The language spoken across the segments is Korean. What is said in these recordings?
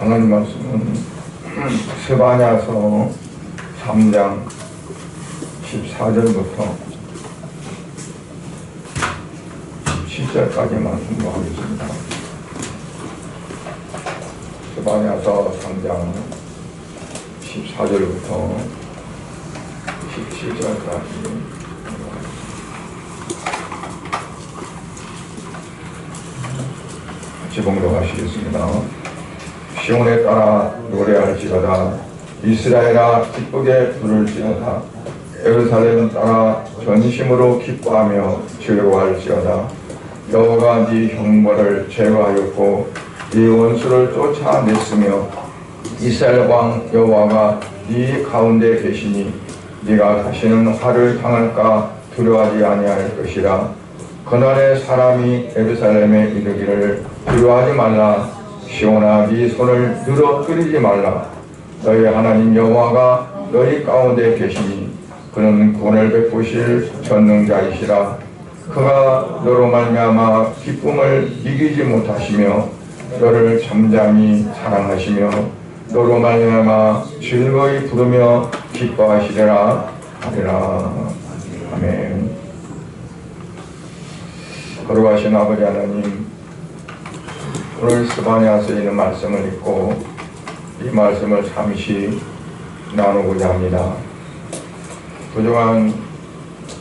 하나님 말씀은 스바냐서 3장 14절부터 17절까지만 공부하겠습니다. 스바냐서 3장 14절부터 17절까지 같이 봉독하시겠습니다. 시온에 따라 노래할지어다. 이스라엘아 기쁘게 부를지어다. 예루살렘 따라 전심으로 기뻐하며 즐거워할지어다. 여호와가 네 형벌을 제거하였고 네 원수를 쫓아냈으며 이스라엘 왕 여호와가 네 가운데 계시니 네가 다시는 화를 당할까 두려워하지 아니할 것이라. 그날에 사람이 예루살렘에 이르기를 두려워하지 말라. 시온아 네 손을 늘어뜨리지 말라. 너희 하나님 여호와가 너희 가운데 계시니 그는 구원을 베푸실 전능자이시라. 그가 너로 말미암아 기쁨을 이기지 못하시며 너를 잠잠히 사랑하시며 너로 말미암아 즐거이 부르며 기뻐하시리라 하리라. 아멘. 거룩하신 아버지 하나님, 오늘 스바냐서에 있는 말씀을 읽고 이 말씀을 잠시 나누고자 합니다. 그동안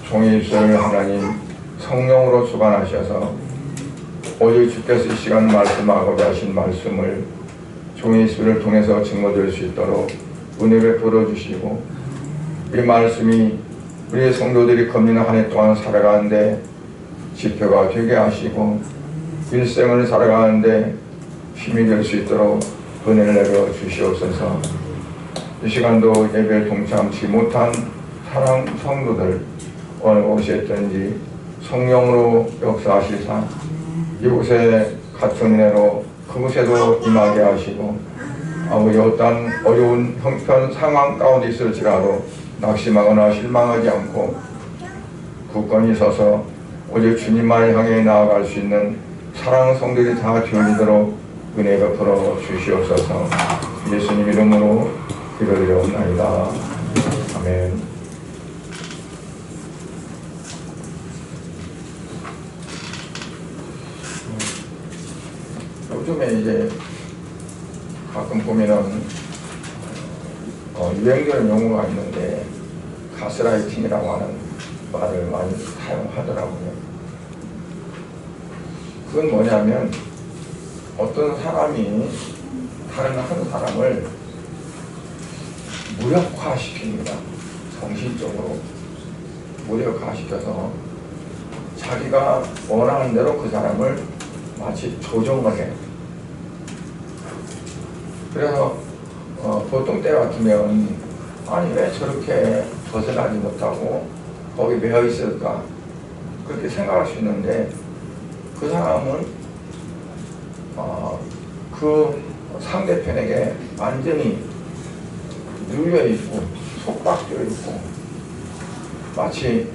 종의 입술을 하나님 성령으로 주관하셔서 오직 주께서 이 시간 말씀하고자 하신 말씀을 종의 입술을 통해서 증거될 수 있도록 은혜 베풀어 주시고, 이 말씀이 우리 성도들이 겁리는 한 해 동안 살아가는데 지표가 되게 하시고 일생을 살아가는데 힘이 될 수 있도록 은혜를 내려 주시옵소서. 이 시간도 예배에 동참치 못한 사랑 성도들 어느 곳에 있든지 성령으로 역사하시사 이곳에 같은 은혜로 그곳에도 임하게 하시고, 아무리 어떤 어려운 형편 상황 가운데 있을지라도 낙심하거나 실망하지 않고 굳건히 서서 오직 주님만을 향해 나아갈 수 있는 사랑 성도들이 다 되어지도록 은혜 베풀어 주시옵소서. 예수님 이름으로 기도드려옵나이다. 아멘. 요즘에 이제 가끔 보면은 유행되는 용어가 있는데 가스라이팅이라고 하는 말을 많이 사용하더라고요. 그건 뭐냐면 어떤 사람이 다른 한 사람을 무력화시킵니다. 정신적으로 무력화시켜서 자기가 원하는 대로 그 사람을 마치 조종을 해요. 그래서 보통 때 같으면 아니 왜 저렇게 벗어나지 못하고 거기 매여 있을까 그렇게 생각할 수 있는데, 그 사람은 그 상대편에게 완전히 눌려있고 속박되어 있고, 마치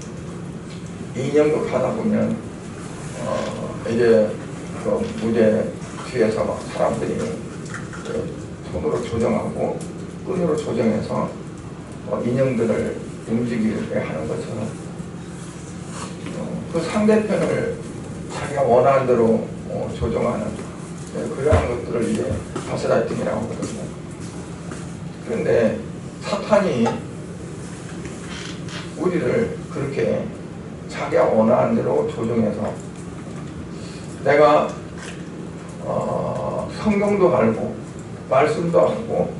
인형도 가다 보면 이제 그 무대 뒤에서 막 사람들이 손으로 조정하고 끈으로 조정해서 인형들을 움직이게 하는 것처럼 그 상대편을 자기가 원하는 대로 조정하는 그러한 것들을 이제 가스라이팅이라고 하거든요. 그런데 사탄이 우리를 그렇게 자기가 원하는 대로 조정해서 내가 성경도 알고 말씀도 알고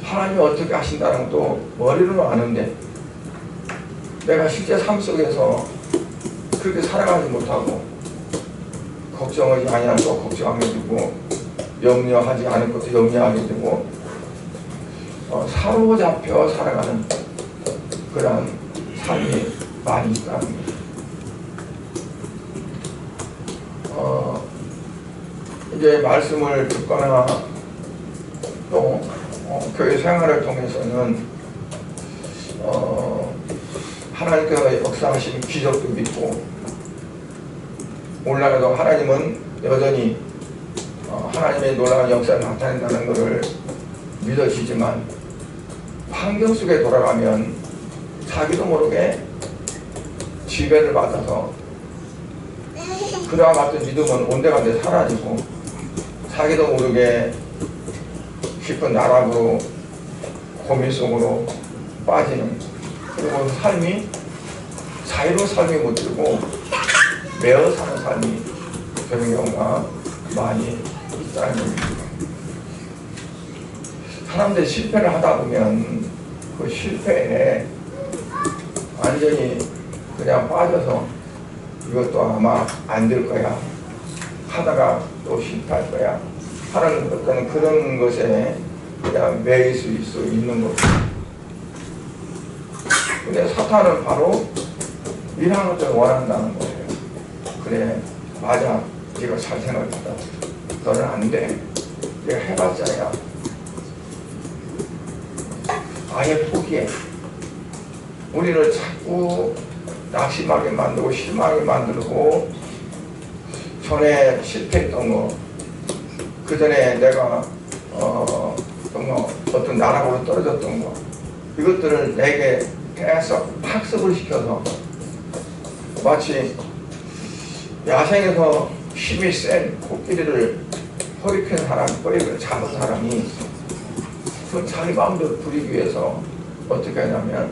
하나님이 어떻게 하신다는 것도 머리로는 아는데 내가 실제 삶 속에서 그렇게 살아가지 못하고 걱정하지 아니한 것 걱정하게 되고 염려하지 않을 것도 염려하게 되고 사로잡혀 살아가는 그런 삶이 많이 있다는 거죠. 이제 말씀을 듣거나 또 교회 생활을 통해서는 하나님께서 역사하신 기적도 믿고, 올라가도 하나님은 여전히 하나님의 놀라운 역사를 나타낸다는 것을 믿어지지만 환경 속에 돌아가면 자기도 모르게 지배를 받아서 그와 같은 믿음은 온데간데 사라지고 자기도 모르게 깊은 나락으로 고민 속으로 빠지는, 그리고 삶이 자유로운 삶이 못 되고 매어 사는 삶이 되는 경우가 많이 있다는 겁니다. 사람들이 실패를 하다 보면 그 실패에 완전히 그냥 빠져서 이것도 아마 안 될 거야 하다가 또 실패할 거야 하는 어떤 그런 것에 그냥 매일 수 있는 거죠. 근데 사탄은 바로 이런 것들을 원한다는 거예요. 그래, 맞아, 네가 잘 생각했다. 너는 안 돼. 내가 해봤자야. 아예 포기해. 우리를 자꾸 낙심하게 만들고 실망하게 만들고, 전에 실패했던 거, 그 전에 내가 어떤 나락으로 떨어졌던 거, 이것들을 내게 계속 학습을 시켜서 마치 야생에서 힘이 센 코끼리를 허리 핀 사람, 허리를 잡은 사람이 그 자기 마음대로 부리기 위해서 어떻게 하냐면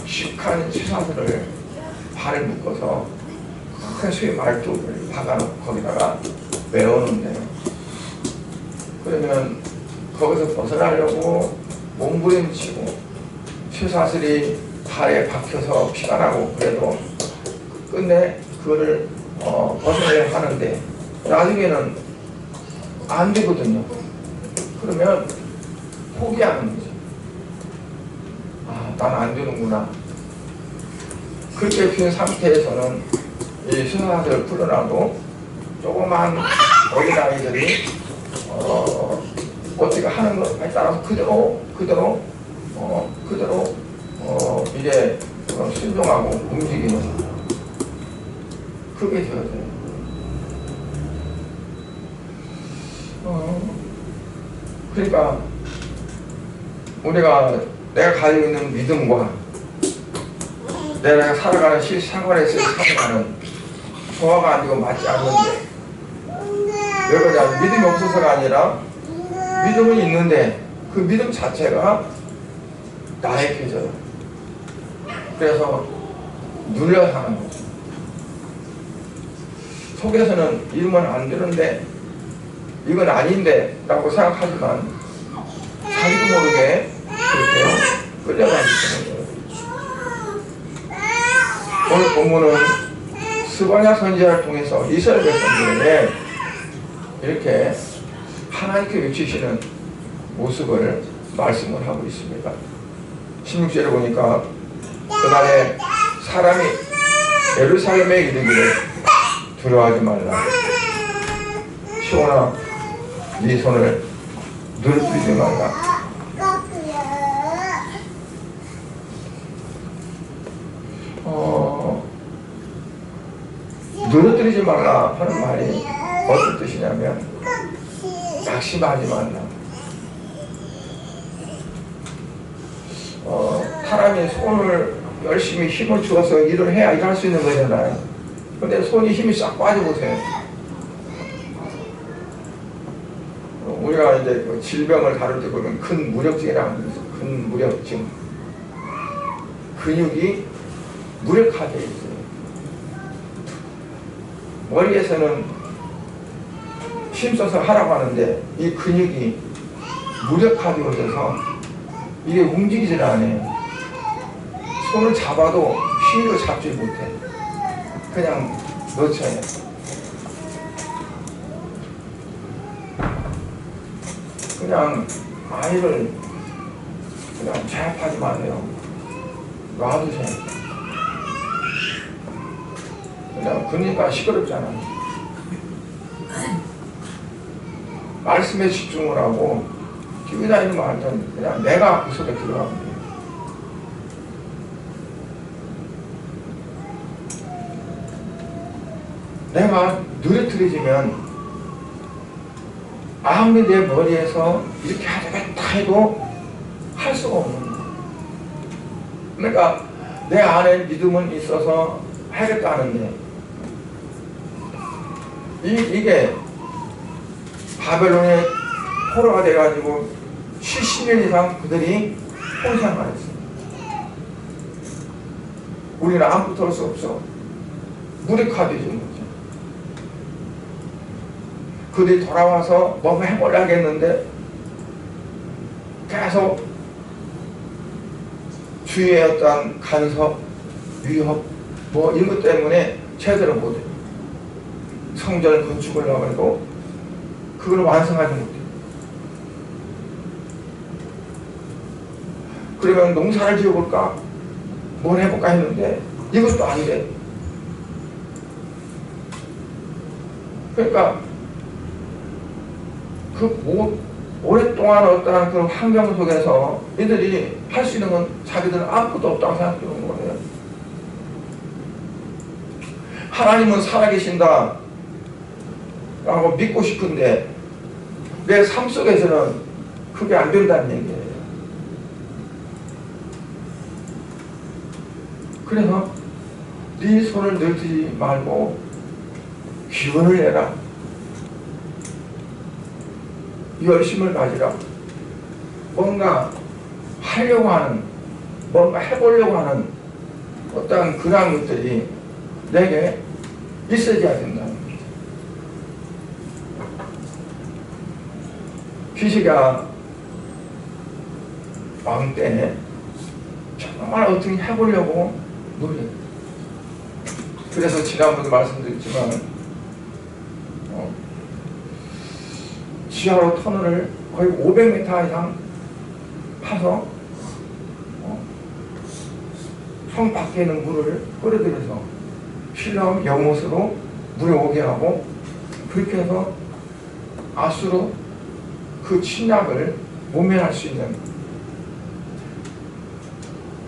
굵직한 쇠사슬을 발을 묶어서 큰 수의 말뚝을 박아놓고 거기다가 메우는데요. 그러면 거기서 벗어나려고 몸부림치고 쇠사슬이 발에 박혀서 피가 나고 그래도 끝내 그거를 벗어내려 하는데 나중에는 안 되거든요. 그러면 포기하는 거죠. 아, 난 안 되는구나. 그렇게 핀 상태에서는 이 쇠사슬을 풀어놔도 조그만 어린아이들이 어떻게 하는 것에 따라서 그대로 이제 순종하고 움직이는 그게 되어야 돼요. 그러니까 우리가 내가 가지고 있는 믿음과 내가 살아가는 실생활에서의 살아가는 조화가 아니고 맞지 않는데, 왜 그러냐, 믿음이 없어서가 아니라 믿음은 있는데 그 믿음 자체가 나약해져요. 그래서 눌려 사는 거죠. 속에서는 이러면 안 되는데, 이건 아닌데 라고 생각하지만 자기도 모르게 그렇게 끌려가게 되는 거예요. 오늘 본문은 스바냐 선지자를 통해서 이스라엘 백성들에게 이렇게 하나님께 외치시는 모습을 말씀을 하고 있습니다. 16절에 보니까 그날에 사람이 예루살렘에 이르기를 두려워하지 말라. 시온아, 네 손을 누르뜨리지 말라. 누르뜨리지 말라 하는 말이 어떤 뜻이냐면 낙심하지 말라. 사람이 손을 열심히 힘을 주어서 일을 해야 일할 수 있는 거잖아요. 근데 손이 힘이 싹 빠져보세요. 우리가 이제 그 질병을 다룰 때 보면 근 무력증이라고 합니다. 근 무력증. 근육이 무력하게 있어요. 머리에서는 힘써서 하라고 하는데 이 근육이 무력하게 오셔서 이게 움직이질 않아요. 손을 잡아도 힘으로 잡지 못해. 그냥 놓쳐요. 그냥 아이를 그냥 제압하지 마세요. 놔두세요. 그냥 그러니까 시끄럽잖아요. 말씀에 집중을 하고 기다리는 말은 그냥 내가 그 속에 들어가면 돼요. 내가 느려뜨려지면 아무리 내 머리에서 이렇게 하자겠다 해도 할 수가 없는 거예요. 그러니까 내 안에 믿음은 있어서 하겠다 하는데 이게 바벨론의 포로가 돼가지고 70년 이상 그들이 혼생활 했어요. 우리는 아무것도 할 수 없어. 무력화되죠. 그들이 돌아와서 뭐 해보려고 했는데 계속 주위의 어떤 간섭, 위협 뭐 이런 것 때문에 제대로 못해요. 성전을 건축하려고 해도 그걸 완성하지 못해요. 그러면 농사를 지어볼까? 뭘 해볼까 했는데 이것도 안 돼. 그러니까 오랫동안 어떠한 그런 환경 속에서 이들이 할 수 있는 건 자기들은 아무것도 없다고 생각하는 거예요. 하나님은 살아계신다 라고 믿고 싶은데 내 삶 속에서는 그게 안 된다는 얘기예요. 그래서 네 손을 늘지 말고 기운을 내라. 열심을 가지라. 뭔가 하려고 하는, 뭔가 해보려고 하는 어떤 그런 것들이 내게 있어야 된다는 거죠. 히스기야 왕 때에 정말 어떻게 해보려고 노력해요. 그래서 지난번에 말씀드렸지만 지하로 터널을 거의 500m 이상 파서 성 밖에 있는 물을 끌어들여서 신라와 여못으로 물에 오게 하고 그렇게 해서 아수로 그 침략을 모면할 수 있는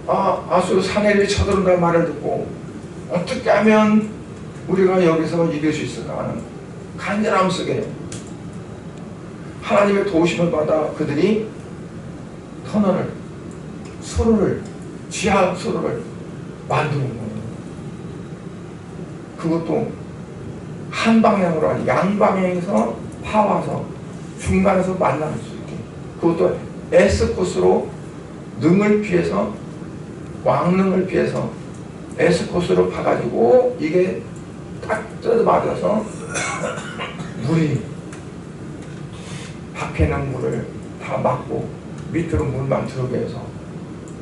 아수로 사내를 쳐들어온다는 말을 듣고 어떻게 하면 우리가 여기서 이길 수 있을까 하는 간절함 속에 하나님의 도우심을 받아 그들이 터널을, 수로를, 지하 수로를 만드는 거예요. 그것도 한 방향으로 아니고 양방향에서 파와서 중간에서 만날 수 있게. 그것도 S코스로 능을 피해서 왕능을 피해서 S코스로 파가지고 이게 딱 뜯어 맞아서 물이 밖에 있는 물을 다 막고 밑으로 물만 들어오게 해서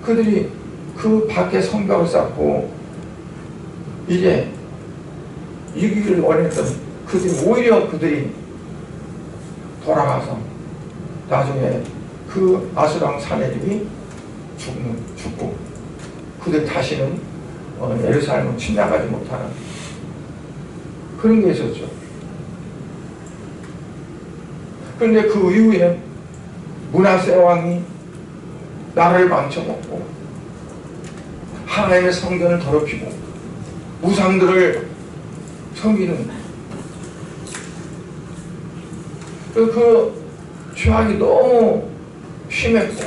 그들이 그 밖에 성벽을 쌓고 이제 이기기를 원했던 그들이 오히려 그들이 돌아가서 나중에 그 아수랑 사내들이 죽고 그들 다시는 예루살렘을 침략하지 못하는 그런 게 있었죠. 그런데 그 이후에 므낫세 왕이 나라를 망쳐먹고 하나님의 성전을 더럽히고 우상들을 섬기는 그 죄악이 너무 심했고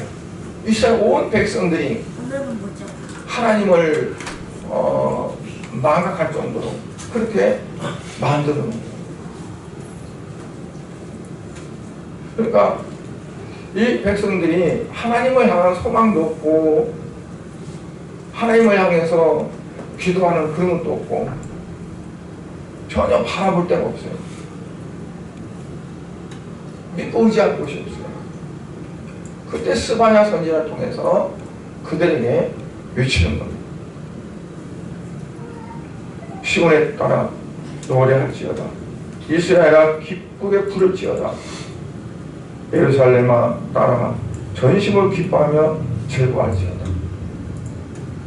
이스라엘 온 백성들이 하나님을 망각할 정도로 그렇게 만드는 거예요. 그러니까 이 백성들이 하나님을 향한 소망도 없고 하나님을 향해서 기도하는 그런 것도 없고 전혀 바라볼 데가 없어요. 믿고 의지할 곳이 없어요. 그때 스바냐 선지자를 통해서 그들에게 외치는 겁니다. 시온에 따라 노래할지어다. 이스라엘아 기쁘게 부를지어다. 예루살렘아 따라 전심으로 기뻐하며 즐거워할지어다.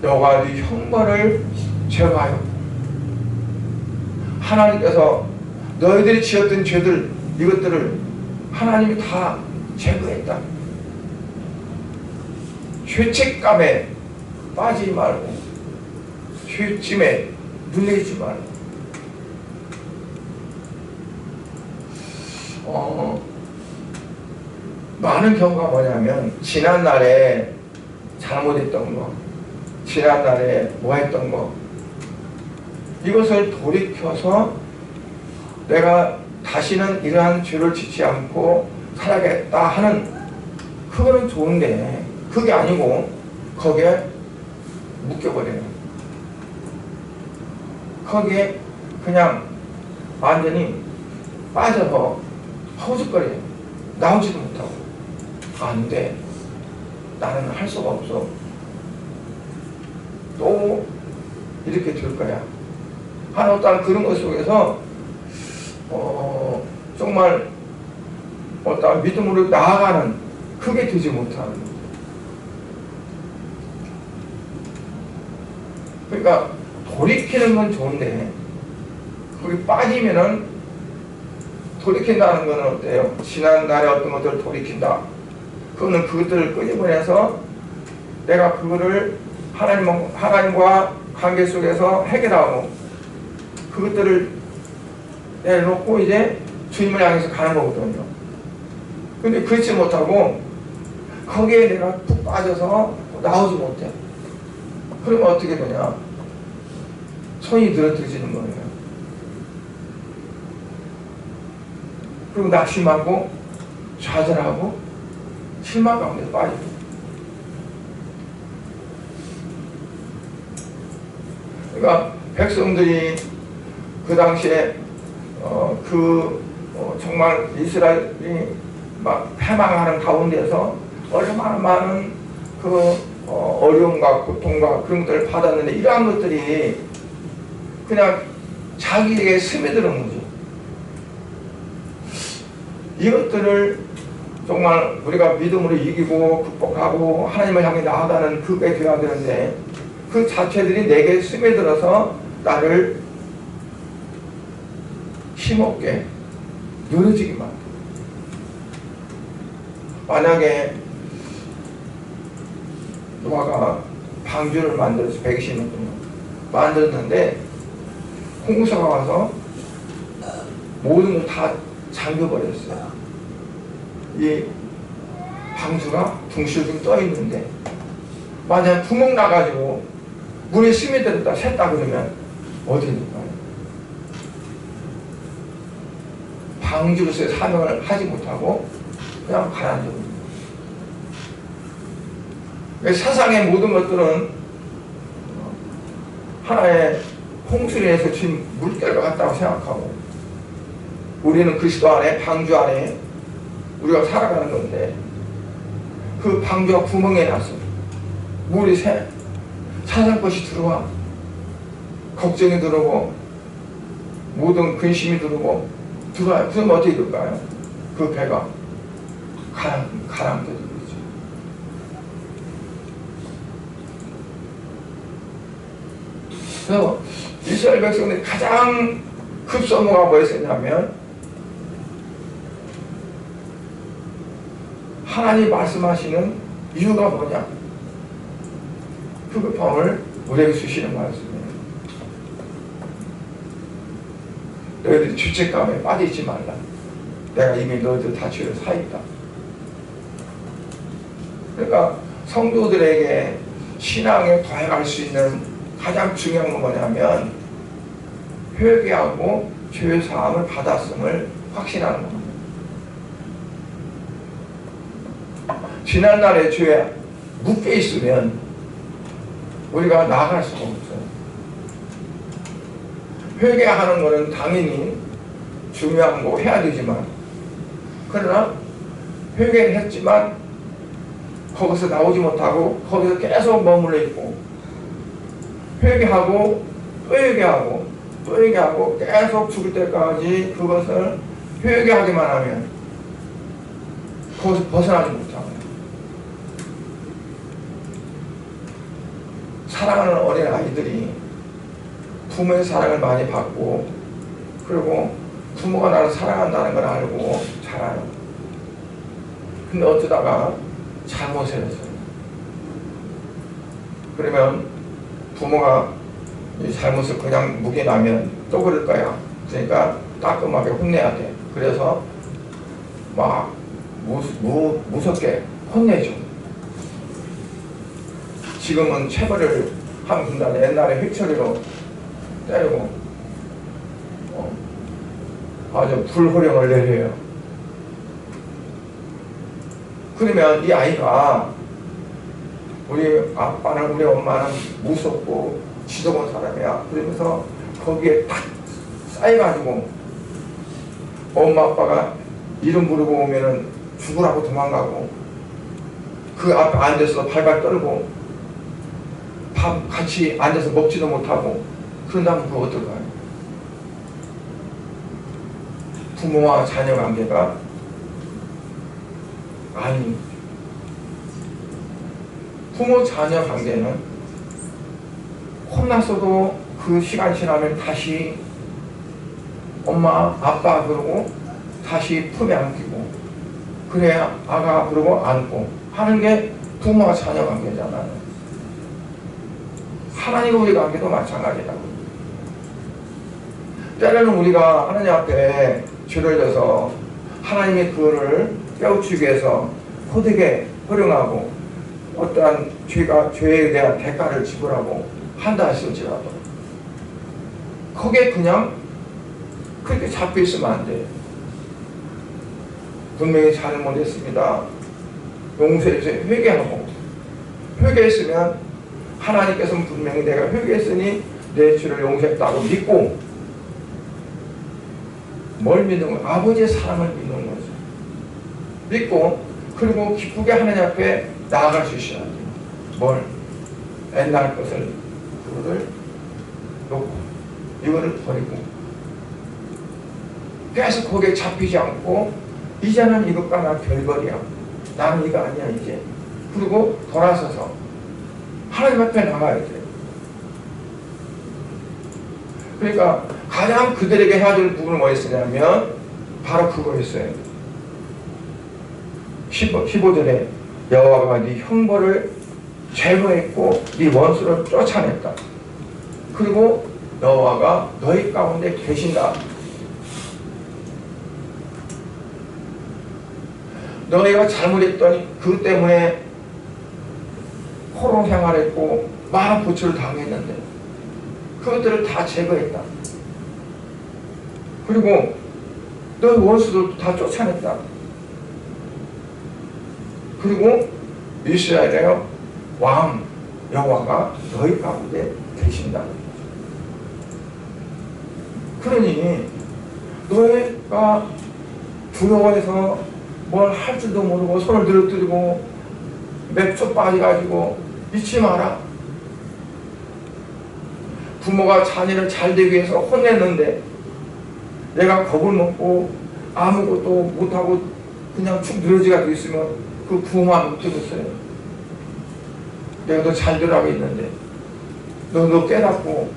너가 네 형벌을 제거하여 하나님께서 너희들이 지었던 죄들 이것들을 하나님이 다 제거했다. 죄책감에 빠지지 말고 죄짐에 눌리지 말고 많은 경우가 뭐냐면 지난날에 잘못했던 거, 지난날에 뭐 했던 거, 이것을 돌이켜서 내가 다시는 이러한 죄를 짓지 않고 살아야겠다 하는, 그거는 좋은데 그게 아니고 거기에 묶여버려요. 거기에 그냥 완전히 빠져서 허우적거려요. 나오지도 못하고. 안 돼. 나는 할 수가 없어. 또 이렇게 될 거야. 하나 어떤 그런 것 속에서 정말 어떤 믿음으로 나아가는, 그게 되지 못하는 거예요. 그러니까 돌이키는 건 좋은데 거기 빠지면은, 돌이킨다는 건 어때요? 지난날의 어떤 것들을 돌이킨다. 그거는 그것들을 끄집어내서 내가 그거를 하나님과 관계 속에서 해결하고 그것들을 내놓고 이제 주님을 향해서 가는 거거든요. 근데 그렇지 못하고 거기에 내가 푹 빠져서 나오지 못해. 그러면 어떻게 되냐? 손이 늘어뜨려지는 거예요. 그리고 낙심하고 좌절하고 실망 가운데 빠지고. 그러니까 백성들이 그 당시에 정말 이스라엘이 막 패망하는 가운데서 얼마나 많은 어려움과 고통과 그런 것들을 받았는데, 이러한 것들이 그냥 자기에게 스며드는 거죠. 이것들을 정말 우리가 믿음으로 이기고 극복하고 하나님을 향해 나아가는 그게 되어야 되는데, 그 자체들이 내게 스며들어서 나를 힘없게 늘어지기만. 만약에 노아가 방주를 만들어서 120년 동안 만들었는데 홍수가 와서 모든 걸 다 잠겨버렸어요. 이 방주가 둥실둥 떠 있는데 만약 구멍 나가지고 물에 스며들었다 샜다 그러면 어디 될까요? 방주로서의 사명을 하지 못하고 그냥 가라앉아 버립니다. 세상의 모든 것들은 하나의 홍수로 해서 지금 물결과 같다고 생각하고, 우리는 그리스도 안에, 방주 안에 우리가 살아가는 건데, 그 방주가 구멍에 나서 물이 새, 세상 것이 들어와, 걱정이 들어오고 모든 근심이 들어오고 들어와요. 그럼 어떻게 될까요? 그 배가 가라앉게 되죠. 그래서 이스라엘 백성들이 가장 급선무가 뭐였었냐면, 하나님 말씀하시는 이유가 뭐냐? 그 급함을 우리에게 주시는 말씀이에요. 너희들이 죄책감에 빠지지 말라. 내가 이미 너희들 다 죄를 사했다. 그러니까 성도들에게 신앙에 더해갈 수 있는 가장 중요한 건 뭐냐면, 회개하고 죄 사함을 받았음을 확신하는 겁니다. 지난날의 죄에 묶여 있으면 우리가 나아갈 수가 없어요. 회개하는 것은 당연히 중요한 거 해야 되지만, 그러나 회개를 했지만 거기서 나오지 못하고 거기서 계속 머물러 있고, 회개하고 또 회개하고 또 회개하고 계속 죽을 때까지 그것을 회개하기만 하면 거기서 벗어나지 못하고, 사랑하는 어린 아이들이 부모의 사랑을 많이 받고, 그리고 부모가 나를 사랑한다는 걸 알고 자라요. 근데 어쩌다가 잘못을 했어요. 그러면 부모가 이 잘못을 그냥 묵인하면 또 그럴 거야. 그러니까 따끔하게 혼내야 돼. 그래서 막 무섭게 혼내죠. 지금은 체벌을 하면 된다는데 옛날에 휘처리로 때리고 아주 불호령을 내려요. 그러면 이 아이가 우리 아빠는 우리 엄마는 무섭고 지저분 사람이야. 그러면서 거기에 딱 쌓여가지고 엄마 아빠가 이름 부르고 오면은 죽으라고 도망가고 그 앞에 앉아서 발발 떨고 밥 같이 앉아서 먹지도 못하고 그런다면 그거 어떨까요? 부모와 자녀 관계가 아니 부모 자녀 관계는 혼났어도 그 시간 지나면 다시 엄마 아빠 그러고 다시 품에 안기고 그래야 아가 그러고 안고 하는 게 부모와 자녀 관계잖아요. 하나님과 우리 관계도 마찬가지라고. 때로는 우리가 하나님 앞에 죄를 져서 하나님의 그거를 깨우치기 위해서 호되게 허령하고 어떠한 죄에 대한 대가를 지불하고 한다 했을지라도 거기에 그냥 그렇게 잡혀 있으면 안 돼요. 분명히 잘못했습니다. 용서해서 회개하고 회개했으면 하나님께서는 분명히 내가 회개했으니 내 죄를 용서했다고 믿고 뭘 믿는 거야? 아버지의 사랑을 믿는 거죠. 믿고 그리고 기쁘게 하나님 앞에 나아갈 수 있어야 돼요. 뭘? 옛날 것을 그거를 놓고 이거를 버리고 계속 거기에 잡히지 않고 이제는 이것과 나 별거리야. 나는 이거 아니야 이제. 그리고 돌아서서 하나님 앞에 나가야 돼요. 그러니까 가장 그들에게 해야 될 부분은 뭐였으냐면 바로 그거였어요. 15절에 여호와가 네 형벌을 제거했고 네 원수를 쫓아냈다. 그리고 여호와가 너희 가운데 계신다. 너희가 잘못했더니 그 때문에 호로 생활했고 많은 고초를 당했는데 그것들을 다 제거했다. 그리고 너희 원수들도 다 쫓아냈다. 그리고 이스라엘의 왕 여호와가 너희 가운데 계신다. 그러니 너희가 두려워해서 뭘 할 줄도 모르고 손을 늘어뜨리고 맥주 빠져가지고 잊지 마라. 부모가 자녀를 잘 되기 위해서 혼냈는데 내가 겁을 먹고 아무것도 못하고 그냥 축 늘어지가 돼 있으면 그 부모만 못해줬어요. 내가 너 잘 되라고 했는데 너 깨닫고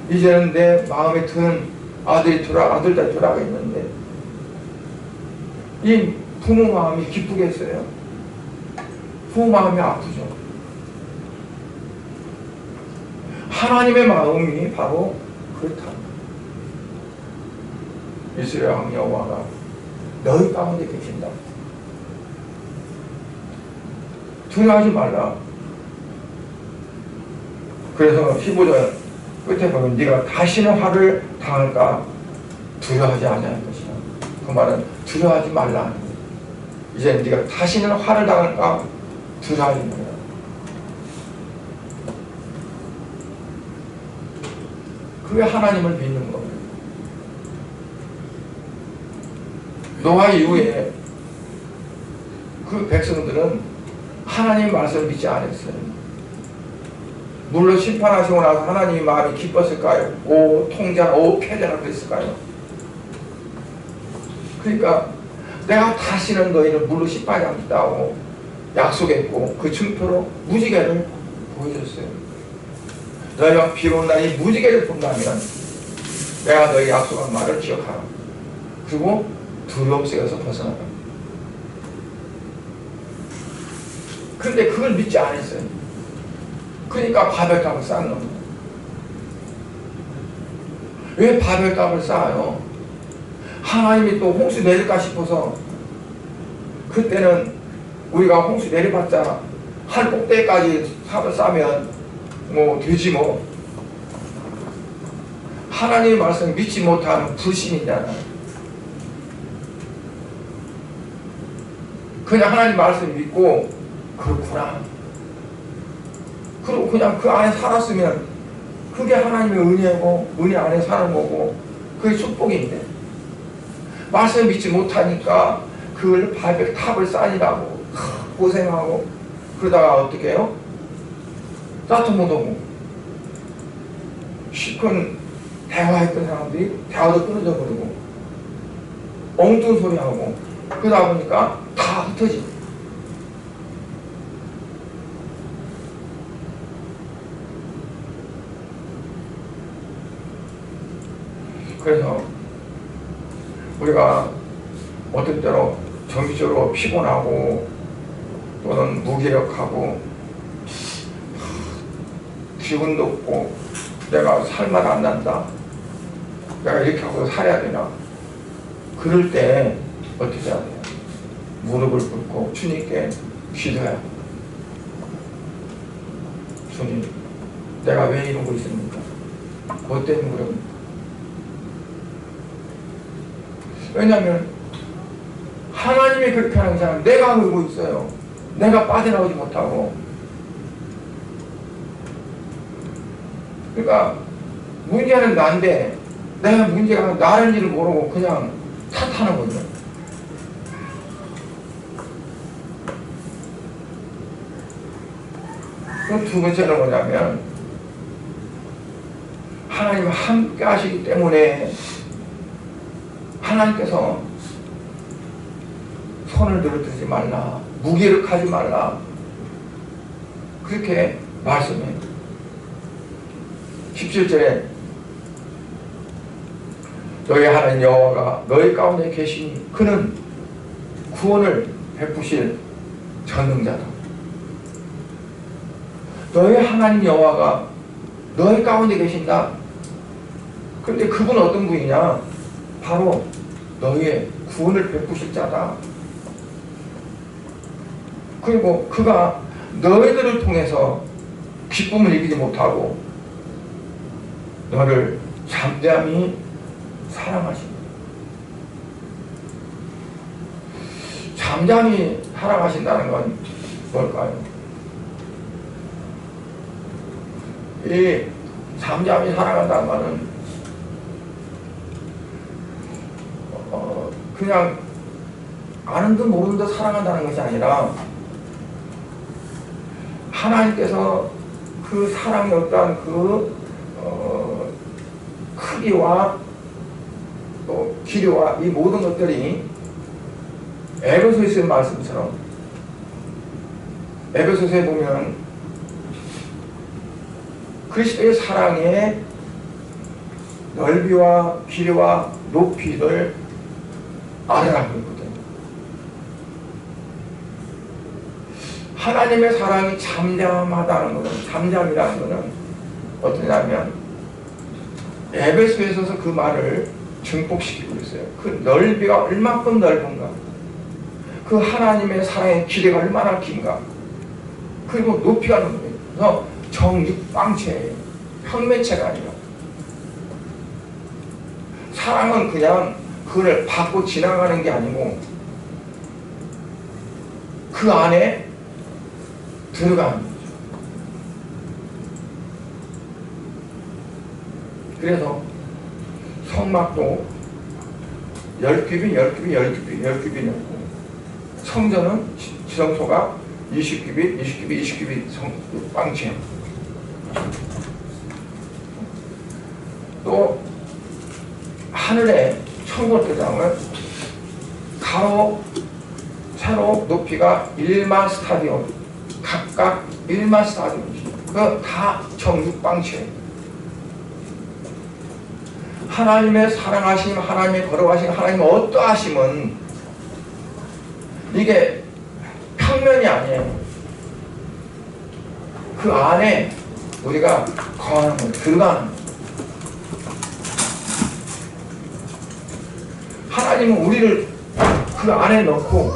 이제는 내 마음에 든 아들딸 두라고 했는데 이 부모 마음이 기쁘겠어요? 부모 마음이 아프죠. 하나님의 마음이 바로 그렇다. 이스라엘 왕 여호와가 너희 가운데 계신다. 두려워하지 말라. 그래서 15절 끝에 보면 네가 다시는 화를 당할까 두려워하지 않을 것이다. 그 말은 두려워하지 말라. 이제 네가 다시는 화를 당할까 두려워하지 말라. 그게 하나님을 믿는 겁니다. 노아 이후에 그 백성들은 하나님 말씀을 믿지 않았어요. 물론 심판하시고 나서 하나님의 마음이 기뻤을까요? 오 통제나 오 패전을 그랬을까요? 그러니까 내가 다시는 너희를 물로 심판하지 않겠다고 약속했고 그 증표로 무지개를 보여줬어요. 너희가 비오는 날이 무지개를 본다면 내가 너희 약속한 말을 기억하라. 그리고 두려움 속에서 벗어나라. 그런데 그걸 믿지 않았어요. 그러니까 바벨탑을 쌓는 겁니다. 왜 바벨탑을 쌓아요? 하나님이 또 홍수 내릴까 싶어서 그때는 우리가 홍수 내려봤자 한 꼭대기까지 삽을 싸면 뭐 되지 뭐. 하나님의 말씀 믿지 못하는 불신이잖아. 그냥 하나님 말씀 믿고 그렇구나. 그리고 그냥 그 안에 살았으면 그게 하나님의 은혜고 은혜 안에 사는 거고 그게 축복인데 말씀 믿지 못하니까 그걸 발백 탑을 쌓으라고 고생하고 그러다가 어떻게 해요? 따뜻 못오고 실컷 대화했던 사람들이 대화도 끊어져 버리고 엉뚱 소리하고 그러다 보니까 다 흩어지고 그래서 우리가 어떤 때로 정기적으로 피곤하고 또는 무기력하고 기운도 없고 내가 살맛 안 난다. 내가 이렇게 하고 살아야 되나. 그럴 때 어떻게 해야 돼요? 무릎을 꿇고 주님께 기도해야 돼요. 주님, 내가 왜 이러고 있습니까? 뭐 때문에 그럽니까? 왜냐하면 하나님이 그렇게 하는 것이 내가 그러고 있어요. 내가 빠져나오지 못하고. 그러니까 문제는 난데 내가 문제가 나른지를 모르고 그냥 탓하는 거죠. 그 두 번째는 뭐냐면 하나님과 함께 하시기 때문에 하나님께서 손을 들어주지 말라, 무기력하지 말라 그렇게 말씀해요. 17절에 너희 하나님 여호와가 너희 가운데 계시니 그는 구원을 베푸실 전능자다. 너희 하나님 여호와가 너희 가운데 계신다. 그런데 그분은 어떤 분이냐? 바로 너희의 구원을 베푸실 자다. 그리고 그가 너희들을 통해서 기쁨을 이기지 못하고 너를 잠잠히 사랑하신다. 잠잠히 사랑하신다는 건 뭘까요? 이 잠잠히 사랑한다는 말은 그냥 아는 듯 모르는 듯 사랑한다는 것이 아니라 하나님께서 그 사랑의 어떠한 크기와 또 길이와 이 모든 것들이 에베소서의 말씀처럼 에베소서에 보면 그리스도의 사랑의 넓이와 길이와 높이를 알아가고 있거든요. 하나님의 사랑이 잠잠하다는 것은, 잠잠이라는 것은 어떠냐면 에베소에서 그 말을 증폭시키고 있어요. 그 넓이가 얼마큼 넓은가, 그 하나님의 사랑의 길이가 얼마나 긴가, 그리고 높이가 넓은 거예요. 정육방체예요. 평면체가 아니라. 사랑은 그냥 그걸 받고 지나가는 게 아니고 그 안에 들어가는 거죠. 그래서 성막도 10규빗 넣고 성전은 지성소가 20규빗 빵체. 또 하늘의 천국대장은 가로 세로 높이가 1만 스타디움, 각각 1만 스타디움. 그 다 정육방체. 하나님의 사랑하심, 하나님의 거룩하심, 하나님의 어떠하심은 이게 평면이 아니에요. 그 안에 우리가 거하는 거, 들어가는 거. 하나님은 우리를 그 안에 넣고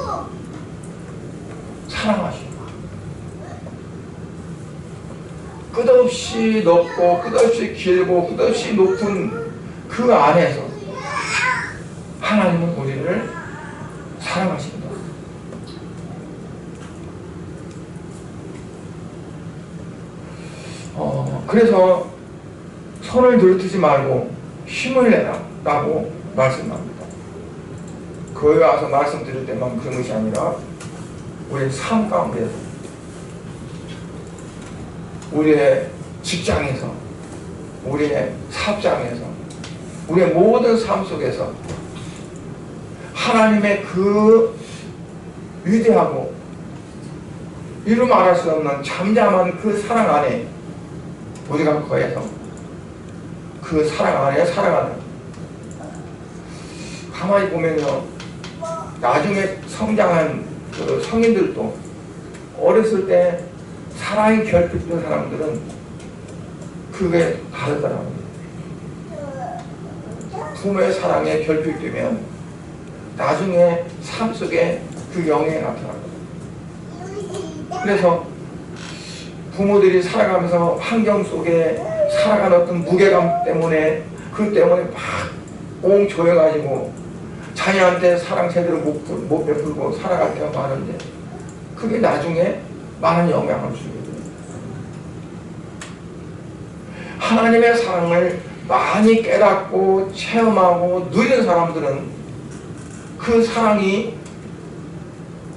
사랑하시고 끝없이 넓고 끝없이 길고 끝없이 높은 그 안에서 하나님은 우리를 사랑하십니다. 그래서 손을 들뜨지 말고 힘을 내라라고 말씀합니다. 교회 와서 말씀드릴 때만 그런 것이 아니라 우리의 삶 가운데서, 우리의 직장에서, 우리의 사업장에서, 우리의 모든 삶 속에서 하나님의 그 위대하고 이루 말할 수 없는 잠잠한 그 사랑 안에 우리가 거해서 그 사랑 안에 살아가는, 가만히 보면요, 나중에 성장한 그 성인들도 어렸을 때 사랑이 결핍된 사람들은 그게 다르더라고요. 부모의 사랑에 결핍되면 나중에 삶 속에 그 영향이 나타나거든요. 그래서 부모들이 살아가면서 환경 속에 살아가는 어떤 무게감 때문에, 그 때문에 막 옹 조여가지고 자녀한테 사랑 제대로 못 베풀고 살아갈 때가 많은데 그게 나중에 많은 영향을 주게 돼요. 하나님의 사랑을 많이 깨닫고 체험하고 누리는 사람들은 그 사랑이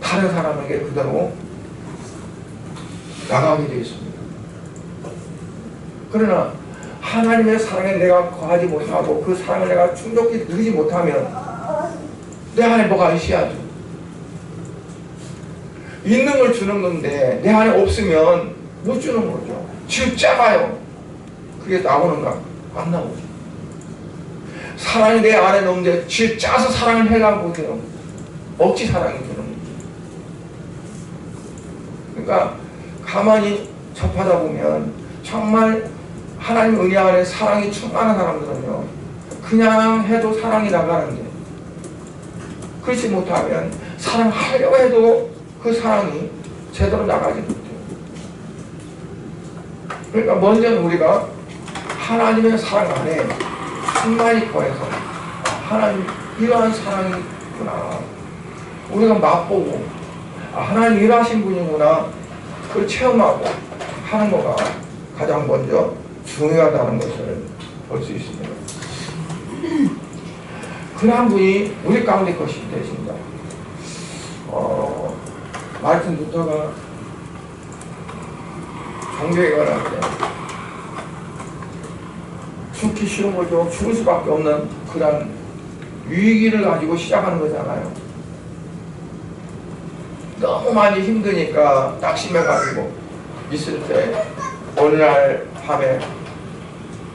다른 사람에게 그대로 나가게 되어 있습니다. 그러나 하나님의 사랑에 내가 거하지 못하고 그 사랑을 내가 충족히 누리지 못하면 내 안에 뭐가 있어야죠. 있는 걸 주는 건데 내 안에 없으면 못 주는 거죠. 쥐 짜봐요. 그게 나오는가? 안 나오죠. 사랑이 내 안에 넣는데 쥐 짜서 사랑을 해가 보세요. 억지 사랑이 되는 거죠. 그러니까 가만히 접하다 보면 정말 하나님 은혜 안에 사랑이 충만한 사람들은요, 그냥 해도 사랑이 나가는데 그렇지 못하면 사랑하려고 해도 그 사랑이 제대로 나가지 못해요. 그러니까 먼저는 우리가 하나님의 사랑 안에 충만히 거해서 하나님 이러한 사랑이 있구나, 우리가 맛보고 하나님 일하신 분이구나, 그걸 체험하고 하는 거가 가장 먼저 중요하다는 것을 볼 수 있습니다. 그러한 분이 우리 가운데 것이 되십니다. 마르틴 루터가 종교에 관할 때 죽기 싫은 거죠. 죽을 수밖에 없는 그런 위기를 가지고 시작하는 거잖아요. 너무 많이 힘드니까 낙심해가지고 있을 때 어느 날 밤에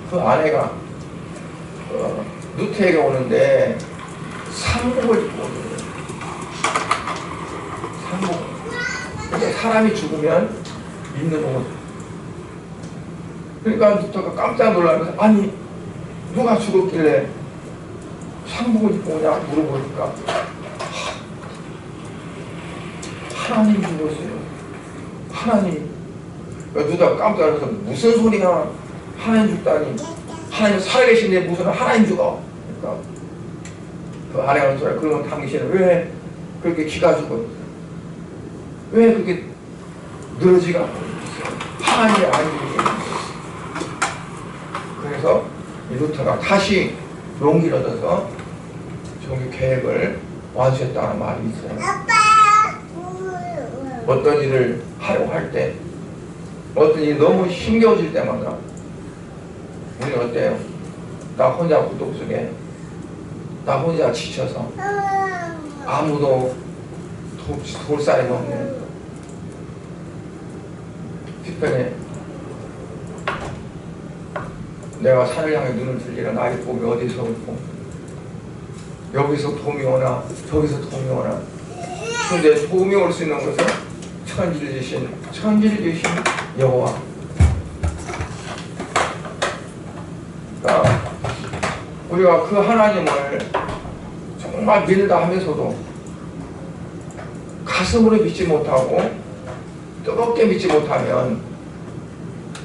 그 아내가 루터에게 오는데 상복을 입고 오는 거예요. 상복. 그러니까 사람이 죽으면 입는 옷. 그러니까 루터가 깜짝 놀라면서, 아니 누가 죽었길래 상복을 입고 오냐 물어보니까 하나님 죽었어요. 하나님. 누가 깜짝 놀라서 무슨 소리야, 하나님 죽다니, 하나님 살아계신데 무슨 하나님 죽어. 그러니까 그 아내가 소리야, 그러면 당신은 왜 그렇게 기가 죽었어요? 왜 그렇게 늘어지가 않고 있어요? 하나님이 아니에요. 그래서 이 루터가 다시 용기를 얻어서 종교 계획을 완수했다는 말이 있어요. 어떤 일을 하려고 할 때, 어떤 일이 너무 힘겨워질 때마다 우리는 어때요? 나 혼자 고독 속에, 나 혼자 지쳐서 아무도 돌살이 없는 뒤편에 내가 산을 향해 눈을 들리라, 나의 복이 어디서 올고 여기서 도움이 오나 저기서 도움이 오나. 그런데 도움이 올 수 있는 것은 천지를 주신 여호와. 그러니까 우리가 그 하나님을 정말 믿는다 하면서도 가슴으로 믿지 못하고 뜨겁게 믿지 못하면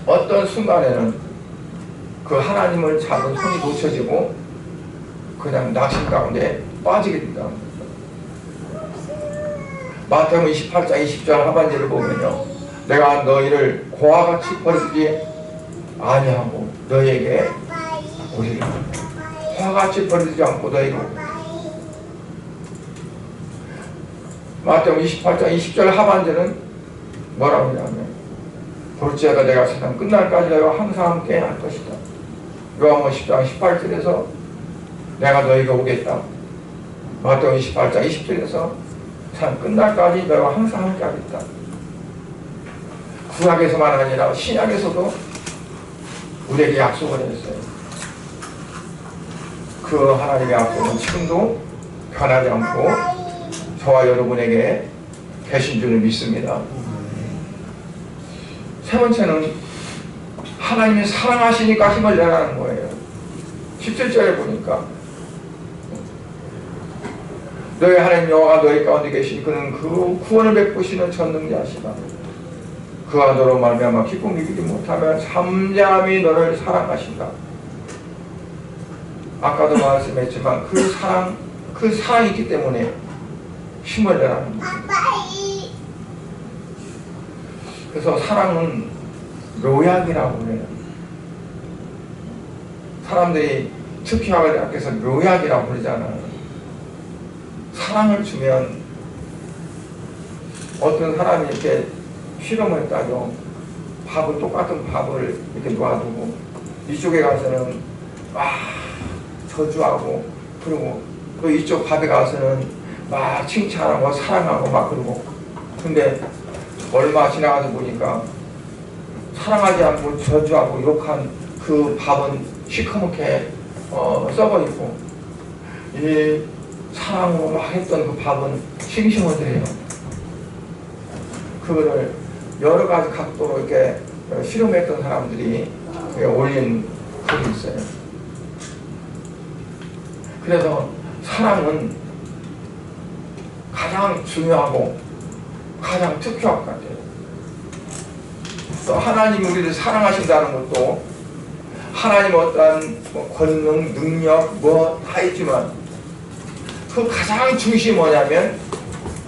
어떤 순간에는 그 하나님을 잡은 손이 놓쳐지고 그냥 낙심 가운데 빠지게 된다. 마태복음 28장 20절 하반절을 보면요, 내가 너희를 고와 같이 버리지 아니하고 너희에게 오리라. 화같이 버리지 않고 너희로. 마태복음 28장 20절 하반절은 뭐라고 하냐면, 볼지어다 내가 세상 끝날까지 너희와 항상 함께 할 것이다. 요한복음 10장 18절에서 내가 너희가 오겠다. 마태복음 28장 20절에서 세상 끝날까지 너희와 항상 함께 하겠다. 구약에서만 아니라 신약에서도 우리에게 약속을 했어요. 그 하나님의 약속은 지금도 변하지 않고 저와 여러분에게 계신 줄을 믿습니다. 세 번째는 하나님이 사랑하시니까 힘을 내라는 거예요. 17절에 보니까 너희 하나님 여호와가 너희 가운데 계시니 그는 그 구원을 베푸시는 전능자시다. 그가 너로 말미암아 기쁨 이기지 못하면 잠잠히 너를 사랑하신다. 아까도 말씀했지만 그 사랑이 있기 때문에 힘을 내라는 거예요. 그래서 사랑은 묘약이라고 해요. 사람들이 특효학을 학교에서 묘약이라고 그러잖아요. 사랑을 주면 어떤 사람이 이렇게 실험을 했다죠. 똑같은 밥을 이렇게 놓아두고 이쪽에 가서는 막 저주하고 그러고 또 이쪽 밥에 가서는 막 칭찬하고 사랑하고 막 그러고, 근데 얼마 지나가서 보니까 사랑하지 않고 저주하고 욕한 그 밥은 시커멓게 썩어있고 이 사랑으로 막 했던 그 밥은 싱싱하더래요. 그거를 여러 가지 각도로 이렇게 실험했던 사람들이 올린 글이 있어요. 그래서 사랑은 가장 중요하고 가장 특효학 같아요. 또 하나님이 우리를 사랑하신다는 것도 하나님 어떠한 권능, 능력 다 있지만 그 가장 중심이 뭐냐면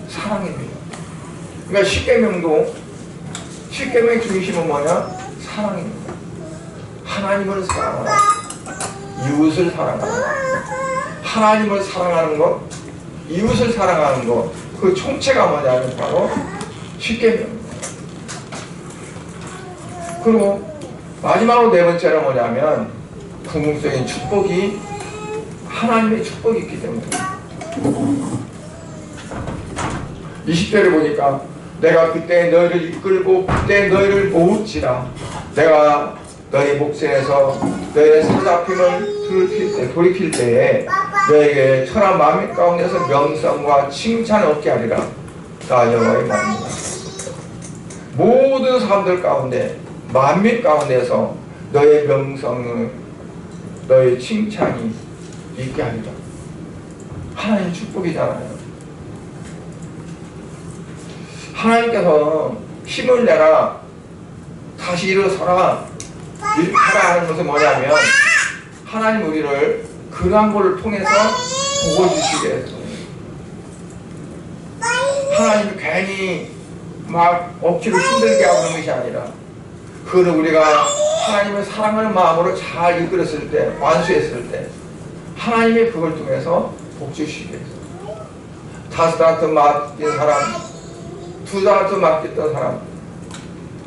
사랑입니다. 그러니까 십계명의 중심은 뭐냐? 사랑입니다. 하나님을 사랑하라, 이웃을 사랑하라. 하나님을 사랑하는 것, 이웃을 사랑하는 것, 그 총체가 뭐냐면 바로 십계명입니다. 그리고 마지막으로 네 번째는 뭐냐면 궁극적인 축복이 하나님의 축복이 있기 때문입니다. 20절에 보니까 내가 그때 너희를 이끌고 그때 너희를 모을지라. 내가 너희 목전에서 너희의 사자핌을 돌이킬 때에 너희에게 천한 만민 가운데서 명성과 칭찬을 얻게 하리라. 나 여호와의 말입니다. 모든 사람들 가운데 만민 가운데서 너의 명성을, 너의 칭찬이 있게 하리라. 하나님 축복이잖아요. 하나님께서 힘을 내라, 다시 일어서라, 하라 하는 것은 뭐냐면 하나님 우리를 그러한 것을 통해서 복어주시게 해서, 하나님이 괜히 막 억지로 힘들게 하는 것이 아니라 그거는 우리가 하나님의 사랑을 마음으로 잘 이끌었을 때, 완수했을 때 하나님이 그걸 통해서 복 주시게 해서, 5달란트 맡긴 사람, 2달란트 맡겼던 사람,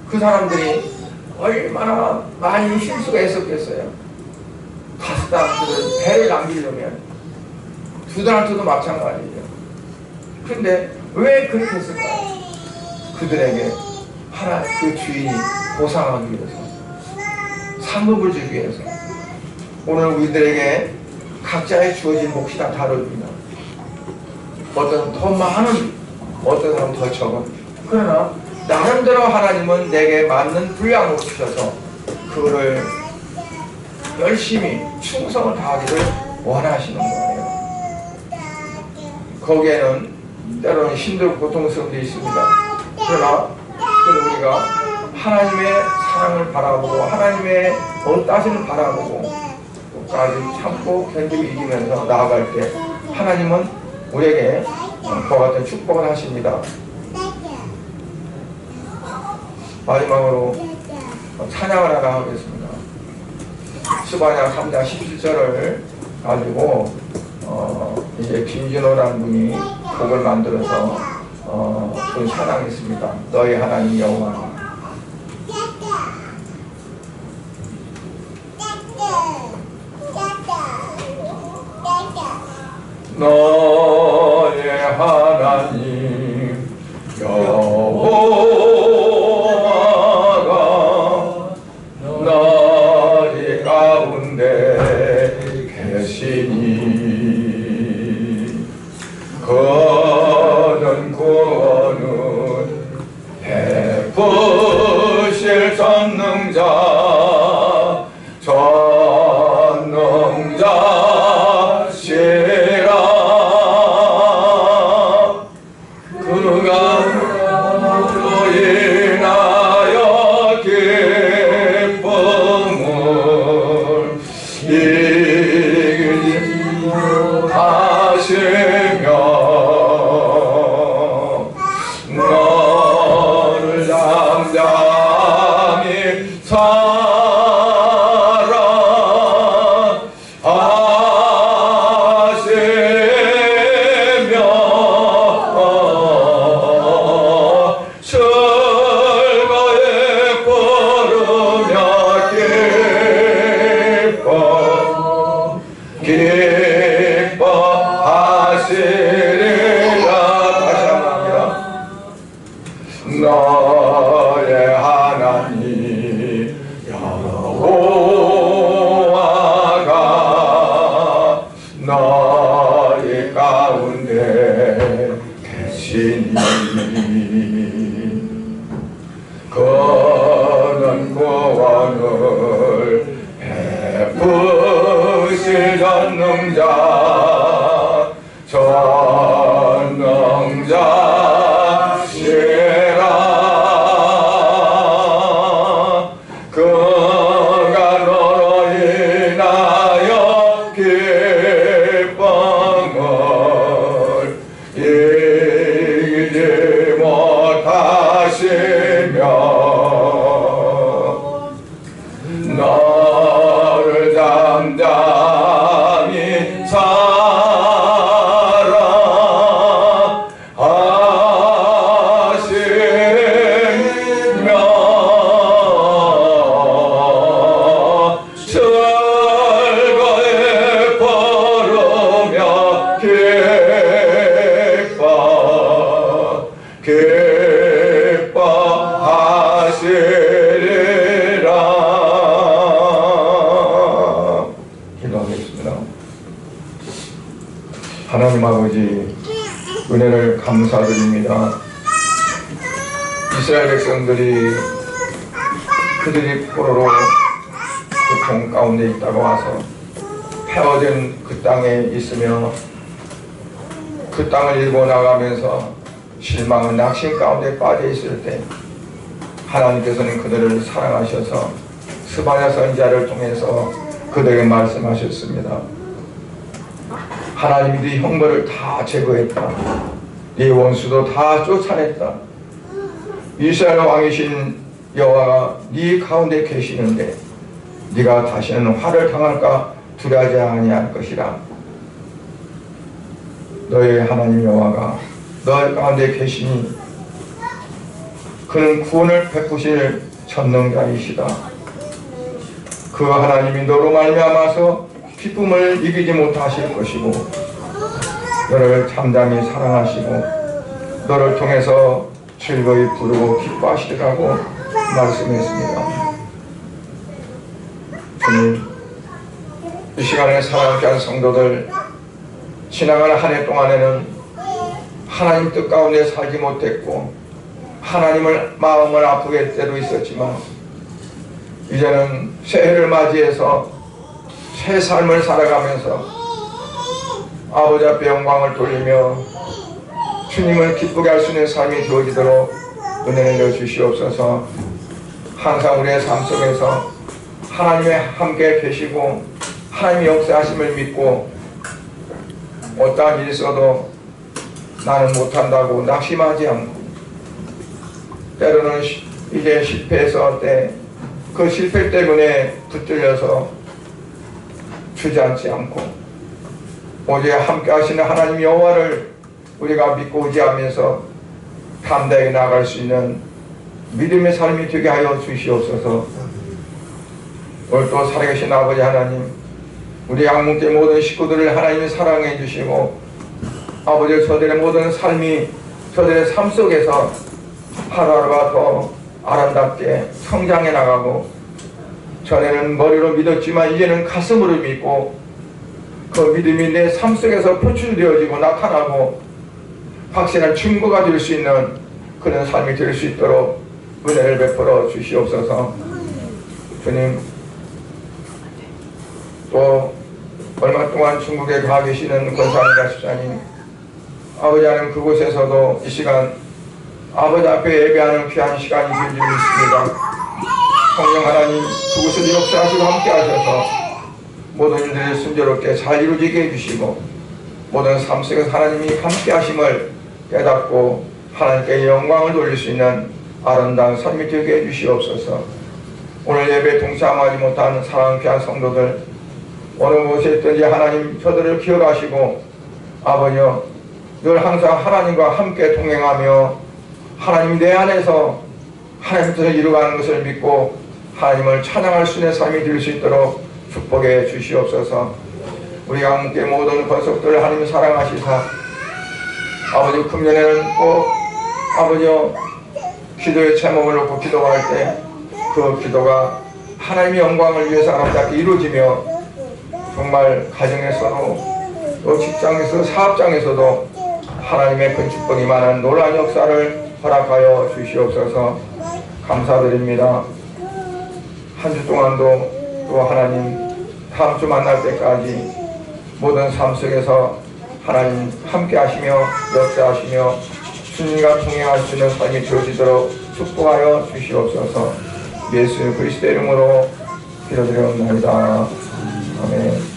그 사람들이 얼마나 많이 실수가 있었겠어요. 5달란트를 배를 남기려면 2달란트도 마찬가지예요. 근데 왜 그렇게 했을까요? 그들에게 그 주인이 보상하기 위해서, 상급을 주기 위해서. 오늘 우리들에게 각자의 주어진 몫이 다 다릅니다. 어떤 더 많은, 어떤 사람은 더 적은. 그러나 나름대로 하나님은 내게 맞는 분량으로 주셔서 그거를 열심히 충성을 다하기를 원하시는 거예요. 거기에는 때로는 힘들고 고통스러운 데 있습니다. 그러나 우리가 하나님의 사랑을 바라보고 하나님의 언따심을 바라보고 끝까지 참고 견디고 이기면서 나아갈 때 하나님은 우리에게 그와 같은 축복을 하십니다. 마지막으로 찬양을 하나 하겠습니다. 스바냐 3장 17절을 가지고 이제 김진호라는 분이 곡을 만들어서 그 찬양했습니다. 너의 하나님 여호와. 너의 하나님 여호와가 너희 가운데 계시니 그는 구원은 베푸실 전능자시라. 그가 너로 인하여 기쁨을 하시며 너를 잠잠히 너의 하나님 여호와가 너희 가운데 계시니 그는 구원을 베푸실 전능자시라. 그가 너로 인하여 기쁨을 이기지 못하시며 너를 잠잠히 기도하겠습니다. 하나님 아버지, 은혜를 감사드립니다. 이스라엘 백성들이 그들이 포로로 고통 가운데 있다가 와서 패어진 그 땅에 있으며 그 땅을 일궈 나가면서 실망은 낙심 가운데 빠져 있을 때 하나님께서는 그들을 사랑하셔서 스바냐 선지자를 통해서 그들에게 말씀하셨습니다. 하나님이 네 형벌을 다 제거했다. 네 원수도 다 쫓아냈다. 이스라엘 왕이신 여호와가 네 가운데 계시는데 네가 다시는 화를 당할까 두려워하지 아니할 것이라. 너의 하나님 여호와가 너의 가운데 계시니 그는 구원을 베푸실 전능자이시다. 그 하나님이 너로 말미암아서 기쁨을 이기지 못하실 것이고 너를 잠잠히 사랑하시고 너를 통해서 즐거이 부르고 기뻐하시리라고 말씀했습니다. 주님, 이 시간에 사랑하게 한 성도들, 지나가는 한 해 동안에는 하나님 뜻 가운데 살지 못했고 하나님을 마음을 아프게 할 때도 있었지만 이제는 새해를 맞이해서 새 삶을 살아가면서 아버지 앞에 영광을 돌리며 주님을 기쁘게 할 수 있는 삶이 되어지도록 은혜를 내려 주시옵소서. 항상 우리의 삶 속에서 하나님의 함께 계시고 하나님의 역사하심을 믿고 어떠한 일이 있어도 나는 못한다고 낙심하지 않고, 때로는 이제 실패했을 때 그 실패 때문에 붙들려서 주저앉지 않고 오직 함께 하시는 하나님 여호와를 우리가 믿고 의지하면서 담대하게 나아갈 수 있는 믿음의 삶이 되게 하여 주시옵소서. 오늘 또 살아계신 아버지 하나님, 우리 양문교회 모든 식구들을 하나님이 사랑해 주시고 아버지 저들의 모든 삶이 저들의 삶 속에서 하루하루가 더 아름답게 성장해 나가고, 전에는 머리로 믿었지만 이제는 가슴으로 믿고 그 믿음이 내 삶 속에서 표출되어지고 나타나고 확실한 증거가 될 수 있는 그런 삶이 될 수 있도록 은혜를 베풀어 주시옵소서. 주님, 또 얼마 동안 중국에 가 계시는 권사님과 집사님, 아버지 하나님 그곳에서도 이 시간 아버지 앞에 예배하는 귀한 시간이 될 줄 믿습니다. 성령 하나님 그곳을 역사하시고 함께 하셔서 모든 일들을 순조롭게 잘 이루어지게 해주시고 모든 삶 속에서 하나님이 함께 하심을 깨닫고 하나님께 영광을 돌릴 수 있는 아름다운 삶이 되게 해주시옵소서. 오늘 예배에 동참하지 못한 사랑하는 귀한 성도들, 어느 곳에 있든지 하나님 저들을 기억하시고 아버지여 늘 항상 하나님과 함께 동행하며 하나님 내 안에서 하나님 뜻을 이루어가는 것을 믿고 하나님을 찬양할 수 있는 삶이 될 수 있도록 축복해 주시옵소서. 우리 함께 모든 권속들을 하나님 사랑하시사 아버지 금년에는 꼭 아버지여 기도의 제목을 놓고 기도할 때 그 기도가 하나님의 영광을 위해서 아름답게 이루어지며 정말 가정에서도 또 직장에서 사업장에서도 하나님의 큰 축복이 많은 놀라운 역사를 허락하여 주시옵소서. 감사드립니다. 한 주 동안도 또 하나님 다음 주 만날 때까지 모든 삶 속에서 하나님 함께 하시며 역사하시며 주님과 동행할 수 있는 삶이 되어지도록 축복하여 주시옵소서. 예수 그리스도의 이름으로 기도드려옵나이다. 아멘.